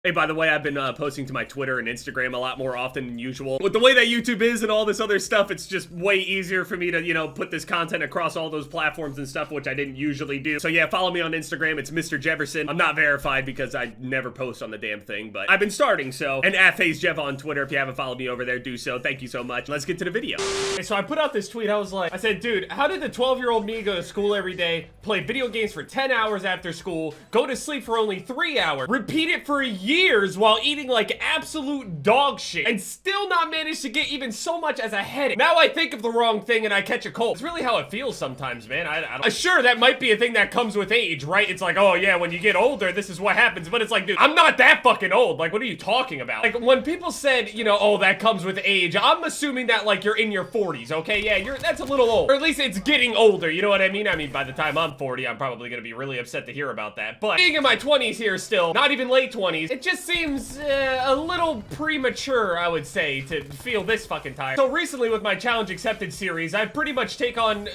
Hey, by the way, I've been posting to my Twitter and Instagram a lot more often than usual. With the way that YouTube is and all this other stuff, it's just way easier for me to, you know, put this content across all those platforms and stuff, which I didn't usually do. So yeah, follow me on Instagram. It's Mr. Jefferson. I'm not verified because I never post on the damn thing, but I've been starting, so. And at FaZe Jev on Twitter. If you haven't followed me over there, do so. Thank you so much. Let's get to the video. Okay, so I put out this tweet. I said, dude, how did the 12-year-old me go to school every day, play video games for 10 hours after school, go to sleep for only 3 hours, repeat it for years while eating like absolute dog shit, and still not manage to get even so much as a headache? Now I think of the wrong thing and I catch a cold. It's really how it feels sometimes, man. I don't... Sure, that might be a thing that comes with age, right? It's like, oh yeah, when you get older, this is what happens. But it's like, dude, I'm not that fucking old. Like, what are you talking about? Like, when people said, you know, oh, that comes with age, I'm assuming that, like, you're in your 40s, okay? Yeah, that's a little old. Or at least it's getting older, you know what I mean? I mean, by the time I'm 40, I'm probably gonna be really upset to hear about that. But being in my 20s here still, not even late 20s, it just seems a little premature, I would say, to feel this fucking tired. So recently with my Challenge Accepted series, I pretty much take on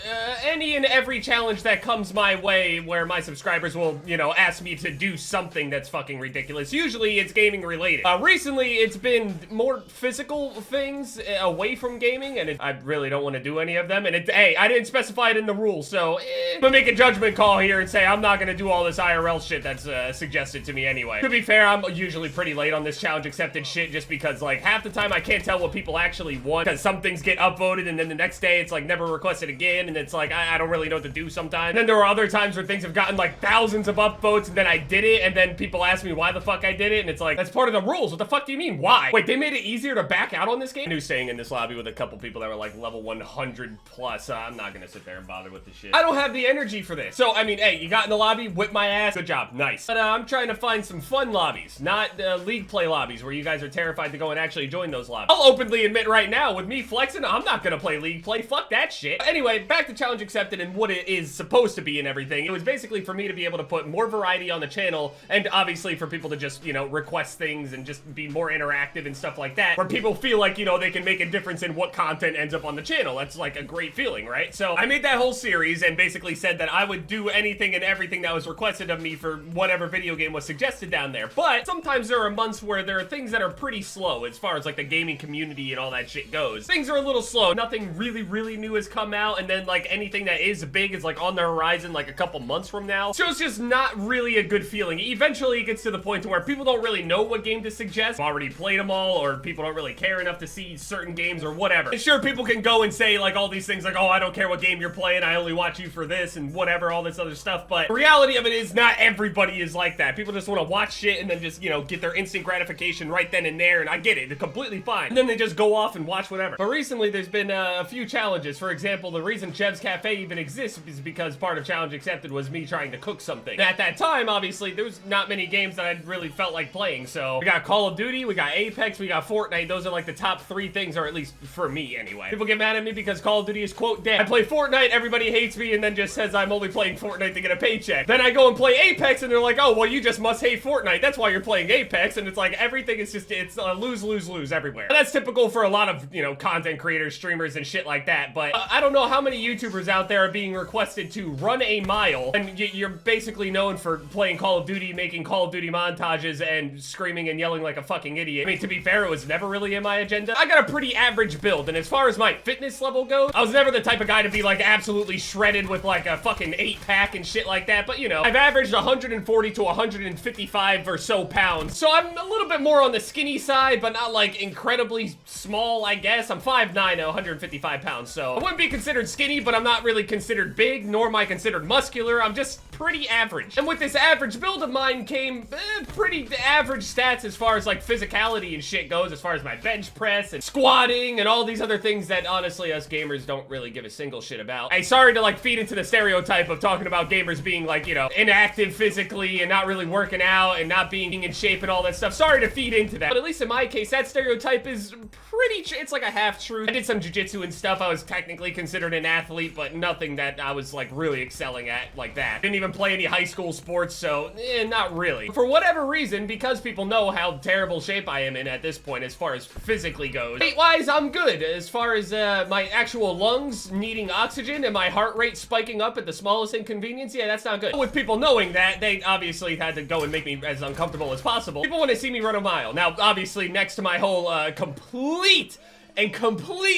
any and every challenge that comes my way where my subscribers will, you know, ask me to do something that's fucking ridiculous. Usually it's gaming related. Recently it's been more physical things away from gaming, and I really don't want to do any of them. And hey, I didn't specify it in the rules, so I'm gonna make a judgment call here and say I'm not gonna do all this IRL shit that's suggested to me anyway. To be fair, I'm usually pretty late on this Challenge Accepted shit just because, like, half the time I can't tell what people actually want because some things get upvoted and then the next day it's like never requested again, and it's like I don't really know what to do sometimes. And then there are other times where things have gotten like thousands of upvotes and then I did it and then people ask me why the fuck I did it, and it's like, that's part of the rules. What the fuck do you mean, why? Wait, they made it easier to back out on this game? I knew staying in this lobby with a couple people that were like level 100 plus. I'm not gonna sit there and bother with this shit. I don't have the energy for this. So, I mean, hey, you got in the lobby, whip my ass, good job, nice. But I'm trying to find some fun lobbies, not league play lobbies where you guys are terrified to go and actually join those lobbies. I'll openly admit right now, with me flexing, I'm not gonna play league play, fuck that shit. Anyway, back to Challenge Accepted and what it is supposed to be and everything. It was basically for me to be able to put more variety on the channel, and obviously for people to just, you know, request things and just be more interactive and stuff like that, where people feel like, you know, they can make a difference in what content ends up on the channel. That's like a great feeling, right? So I made that whole series and basically said that I would do anything and everything that was requested of me for whatever video game was suggested down there. But sometimes there are months where there are things that are pretty slow as far as like the gaming community and all that shit goes. Things are a little slow. Nothing really new has come out, and then like anything that is big is like on the horizon like a couple months from now. So it's just not really a good feeling. Eventually it gets to the point to where people don't really know what game to suggest. I've already played them all, or people don't really care enough to see certain games or whatever. And sure, people can go and say like all these things like, oh, I don't care what game you're playing, I only watch you for this and whatever, all this other stuff. But the reality of it is not everybody is like that. People just want to watch shit and then just, you know, get their instant gratification right then and there, and I get it, it's completely fine. And then they just go off and watch whatever. But recently there's been a few challenges. For example, the reason Jev's Cafe even exists is because part of Challenge Accepted was me trying to cook something. And at that time, obviously, there was not many games that I really felt like playing. So we got Call of Duty, we got Apex, we got Fortnite. Those are like the top 3 things, or at least for me anyway. People get mad at me because Call of Duty is, quote, dead. I play Fortnite, everybody hates me, and then just says I'm only playing Fortnite to get a paycheck. Then I go and play Apex, and they're like, oh, well, you just must hate Fortnite. That's why you're playing Apex. And it's like, everything is just, it's lose everywhere. And that's typical for a lot of, you know, content creators, streamers, and shit like that. But I don't know how many YouTubers out there are being requested to run a mile, and you're basically known for playing Call of Duty, making Call of Duty montages, and screaming and yelling like a fucking idiot. I mean, to be fair, it was never really in my agenda. I got a pretty average build, and as far as my fitness level goes, I was never the type of guy to be like absolutely shredded with like a fucking 8-pack and shit like that. But you know, I've averaged 140 to 155 or so pounds. So I'm a little bit more on the skinny side, but not like incredibly small, I guess. I'm 5'9" at 155 pounds, so I wouldn't be considered skinny, but I'm not really considered big, nor am I considered muscular. I'm just pretty average. And with this average build of mine came pretty average stats as far as like physicality and shit goes, as far as my bench press and squatting and all these other things that honestly us gamers don't really give a single shit about. Hey, sorry to like feed into the stereotype of talking about gamers being like, you know, inactive physically and not really working out and not being in shape and all that stuff. Sorry to feed into that. But at least in my case, that stereotype is pretty, it's like a half truth. I did some jiu-jitsu and stuff. I was technically considered an athlete, but nothing that I was like really excelling at like that. Didn't even even play any high school sports, so not really. For whatever reason, because people know how terrible shape I am in at this point as far as physically goes, weight-wise, I'm good. As far as my actual lungs needing oxygen and my heart rate spiking up at the smallest inconvenience, yeah, that's not good. With people knowing that, they obviously had to go and make me as uncomfortable as possible. People want to see me run a mile. Now, obviously, next to my whole complete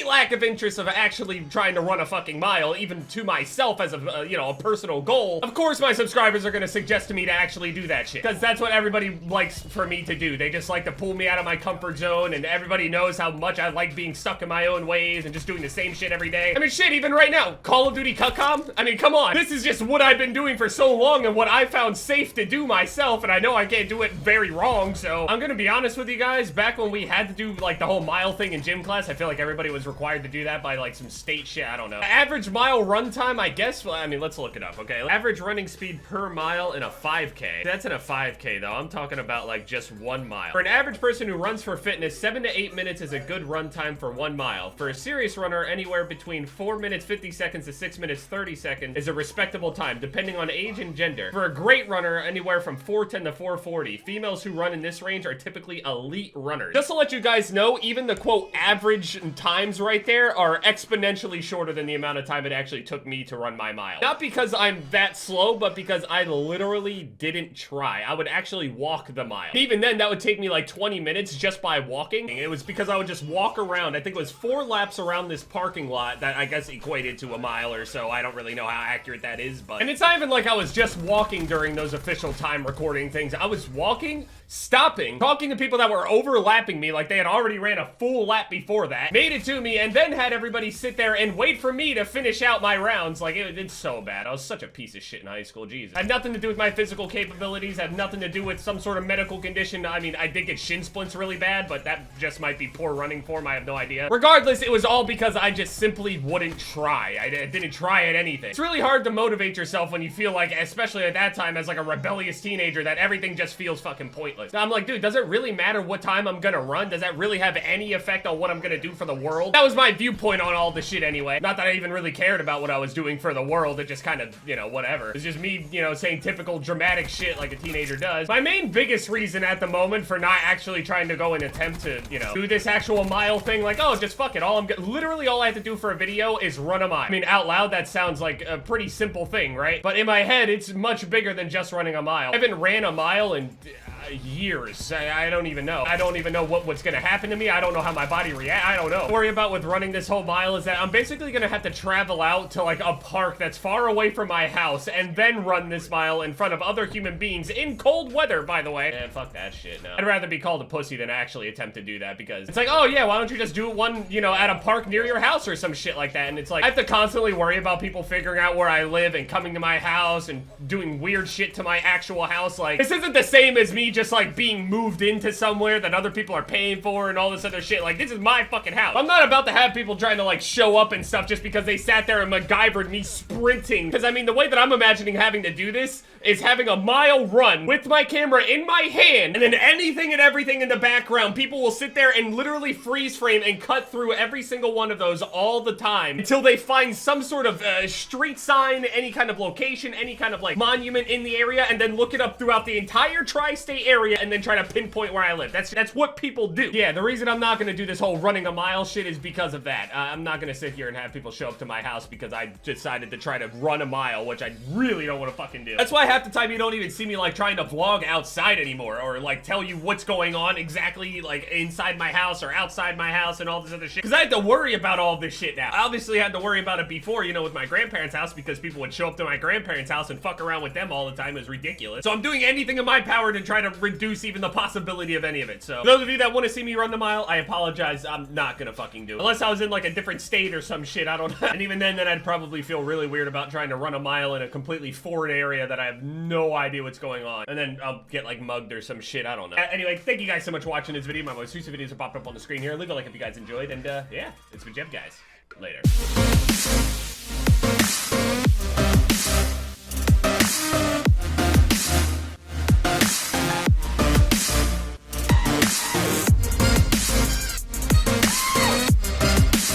lack of interest of actually trying to run a fucking mile, even to myself as a, you know, a personal goal, of course my subscribers are gonna suggest to me to actually do that shit. Because that's what everybody likes for me to do. They just like to pull me out of my comfort zone, and everybody knows how much I like being stuck in my own ways and just doing the same shit every day. I mean, shit, even right now, Call of Duty Cutcom? I mean, come on. This is just what I've been doing for so long and what I found safe to do myself, and I know I can't do it very wrong, so I'm gonna be honest with you guys, back when we had to do, like, the whole mile thing in gym class, I feel like everybody was required to do that by like some state shit, I don't know. Average mile run time, I guess, well, I mean, let's look it up, okay? Average running speed per mile in a 5K. That's in a 5K though, I'm talking about like just 1 mile. For an average person who runs for fitness, 7 to 8 minutes is a good run time for 1 mile. For a serious runner, anywhere between 4 minutes 50 seconds to 6 minutes 30 seconds is a respectable time, depending on age and gender. For a great runner, anywhere from 4:10 to 4:40. Females who run in this range are typically elite runners. Just to let you guys know, even the quote average times right there are exponentially shorter than the amount of time it actually took me to run my mile. Not because I'm that slow, but because I literally didn't try. I would actually walk the mile. Even then, that would take me like 20 minutes just by walking. It was because I would just walk around. I think it was 4 laps around this parking lot that I guess equated to a mile or so. I don't really know how accurate that is, but... And it's not even like I was just walking during those official time recording things. I was walking, stopping, talking to people that were overlapping me like they had already ran a full lap before that, made it to me, and then had everybody sit there and wait for me to finish out my rounds. Like, it's so bad. I was such a piece of shit in high school, Jesus. Had nothing to do with my physical capabilities, had nothing to do with some sort of medical condition. I mean, I did get shin splints really bad, but that just might be poor running form, I have no idea. Regardless, it was all because I just simply wouldn't try. I didn't try at anything. It's really hard to motivate yourself when you feel like, especially at that time as like a rebellious teenager, that everything just feels fucking pointless. Now, I'm like, dude, does it really matter what time I'm gonna run? Does that really have any effect on what I'm gonna do for the world? That was my viewpoint on all the shit anyway. Not that I even really cared about what I was doing for the world. It just kind of, you know, whatever. It's just me, you know, saying typical dramatic shit like a teenager does. My main biggest reason at the moment for not actually trying to go and attempt to, you know, do this actual mile thing, like, oh, just fuck it. Literally all I have to do for a video is run a mile. I mean, out loud, that sounds like a pretty simple thing, right? But in my head, it's much bigger than just running a mile. I haven't ran a mile in years. I don't even know. I don't even know what's gonna happen to me. I don't know how my body reacts. I don't know. What I worry about with running this whole mile is that I'm basically gonna have to travel out to like a park that's far away from my house and then run this mile in front of other human beings in cold weather, by the way. And fuck that shit, no. I'd rather be called a pussy than actually attempt to do that, because it's like, oh yeah, why don't you just do one, you know, at a park near your house or some shit like that? And it's like, I have to constantly worry about people figuring out where I live and coming to my house and doing weird shit to my actual house. Like, this isn't the same as me just like being moved into somewhere that other people are paying for and all this other shit. Like, this is my fucking house. I'm not about to have people trying to like show up and stuff just because they sat there and MacGyvered me sprinting. Because I mean, the way that I'm imagining having to do this is having a mile run with my camera in my hand, and then anything and everything in the background. People will sit there and literally freeze frame and cut through every single one of those all the time until they find some sort of street sign, any kind of location, any kind of like monument in the area, and then look it up throughout the entire tri-state area and then try to pinpoint where I live. That's what people do. Yeah, the reason I'm not gonna do this whole running a mile shit is because of that. I'm not gonna sit here and have people show up to my house because I decided to try to run a mile, which I really don't want to fucking do. That's why half the time you don't even see me like trying to vlog outside anymore, or like tell you what's going on exactly like inside my house or outside my house and all this other shit, because I had to worry about all this shit now. I obviously had to worry about it before, you know, with my grandparents' house, because people would show up to my grandparents' house and fuck around with them all the time. It was ridiculous. So I'm doing anything in my power to try to reduce even the possibility of any of it. So for those of you that want to see me run the mile, I apologize. I'm not gonna fucking do it. Unless I was in like a different state or some shit, I don't know. And even then I'd probably feel really weird about trying to run a mile in a completely foreign area that I have no idea what's going on. And then I'll get like mugged or some shit, I don't know. Anyway, thank you guys so much for watching this video. My most recent videos are popped up on the screen here. Leave a like if you guys enjoyed, and yeah, it's been Jev, guys. Later.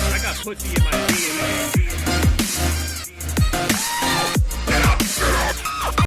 I got pussy in my